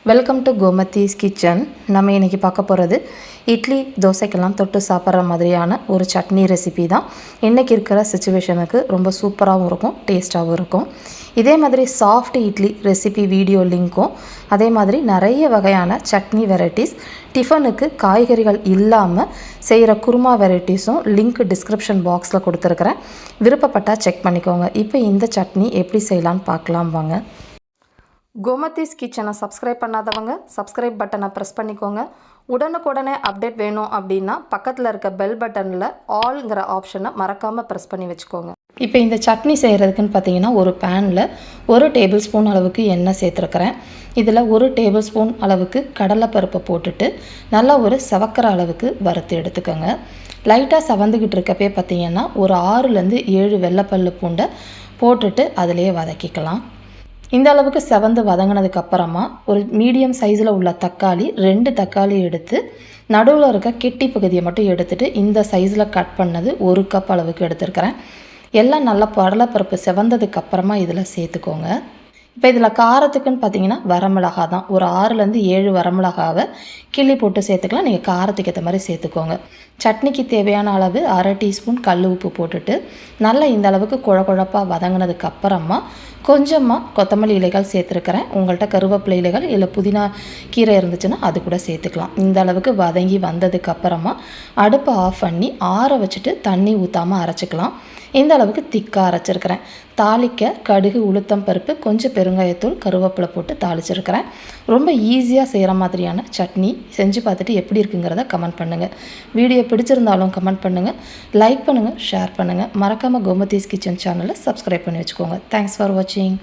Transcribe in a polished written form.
Welcome to Gomathi's kitchen. நம்ம இன்றைக்கி பார்க்க போகிறது இட்லி தோசைக்கெல்லாம் தொட்டு சாப்பிட்ற மாதிரியான ஒரு சட்னி ரெசிபி தான். இன்றைக்கி இருக்கிற சுச்சுவேஷனுக்கு ரொம்ப சூப்பராகவும் இருக்கும், டேஸ்ட்டாகவும் இருக்கும். இதே மாதிரி சாஃப்ட் இட்லி ரெசிபி வீடியோ லிங்க்கும், அதே மாதிரி நிறைய வகையான சட்னி வெரைட்டிஸ், டிஃபனுக்கு காய்கறிகள் இல்லாமல் செய்கிற குருமா வெரைட்டிஸும் லிங்க் டிஸ்கிரிப்ஷன் பாக்ஸில் கொடுத்துருக்குறேன். விருப்பப்பட்டால் செக் பண்ணிக்கோங்க. இப்போ இந்த சட்னி எப்படி செய்யலான்னு பார்க்கலாம் வாங்க. கோமதிஸ் கிச்சனை சப்ஸ்கிரைப் பண்ணாதவங்க சப்ஸ்கிரைப் பட்டனை ப்ரெஸ் பண்ணிக்கோங்க. உடனுக்குடனே அப்டேட் வேணும் அப்படின்னா பக்கத்தில் இருக்க பெல் பட்டனில் ஆல்ங்கிற ஆப்ஷனை மறக்காமல் ப்ரெஸ் பண்ணி வச்சுக்கோங்க. இப்போ இந்த சட்னி செய்கிறதுக்குன்னு பார்த்தீங்கன்னா, ஒரு பேனில் 1 டேபிள் ஸ்பூன் அளவுக்கு எண்ணெய் சேர்த்துருக்கிறேன். இதில் 1 டேபிள் ஸ்பூன் அளவுக்கு கடலைப்பருப்பை போட்டுட்டு நல்லா ஒரு செவக்கிற அளவுக்கு வறுத்து எடுத்துக்கோங்க. லைட்டாக செவந்துக்கிட்டு இருக்கப்பே பார்த்தீங்கன்னா, ஒரு 6லேருந்து 7 வெள்ளைப்பல்லு பூண்டை போட்டுட்டு அதிலே வதக்கிக்கலாம். இந்த அளவுக்கு செவந்து வதங்கினதுக்கப்புறமா ஒரு மீடியம் சைஸில் உள்ள தக்காளி 2 தக்காளி எடுத்து நடுவில் இருக்க கெட்டி பகுதியை மட்டும் எடுத்துகிட்டு இந்த சைஸில் கட் பண்ணது 1 கப் அளவுக்கு எடுத்துருக்கிறேன். எல்லாம் நல்லா கடலைப்பருப்பு செவந்ததுக்கப்புறமா இதில் சேர்த்துக்கோங்க. இப்போ இதில் காரத்துக்குன்னு பார்த்தீங்கன்னா வரமிளகா தான். ஒரு 6லேருந்து 7 வரமிளகாவை கிள்ளி போட்டு சேர்த்துக்கலாம். நீங்கள் காரத்துக்கு ஏற்ற மாதிரி சேர்த்துக்கோங்க. சட்னிக்கு தேவையான அளவு 1/2 டீஸ்பூன் கல் உப்பு போட்டுட்டு நல்லா இந்த அளவுக்கு குழப்பாக வதங்கினதுக்கப்புறமா கொஞ்சமாக கொத்தமல்லி இலைகள் சேர்த்துருக்கிறேன். உங்கள்கிட்ட கருவேப்பிலை இலைகள் இல்லை புதினா கீரை இருந்துச்சுன்னா அது கூட சேர்த்துக்கலாம். இந்த அளவுக்கு வதங்கி வந்ததுக்கப்புறமா அடுப்பை ஆஃப் பண்ணி ஆற வச்சுட்டு தண்ணி ஊற்றாமல் அரைச்சிக்கலாம். இந்த அளவுக்கு திக்காக அரைச்சிருக்கிறேன். தாளிக்க கடுகு, உளுத்தம் பருப்பு, கொஞ்சம் பெருங்காயத்தூள், கருவேப்பிலை போட்டு தாளிச்சிருக்கிறேன். ரொம்ப ஈஸியாக செய்கிற மாதிரியான சட்னி செஞ்சு பார்த்துட்டு எப்படி இருக்குங்கிறத கமெண்ட் பண்ணுங்கள். வீடியோ பிடிச்சிருந்தாலும் கமெண்ட் பண்ணுங்கள், லைக் பண்ணுங்கள், ஷேர் பண்ணுங்கள். மறக்காமல் கோமதிஸ் கிச்சன் சேனலை சப்ஸ்கிரைப் பண்ணி வச்சுக்கோங்க. தேங்க்ஸ் ஃபார் வாட்சிங்.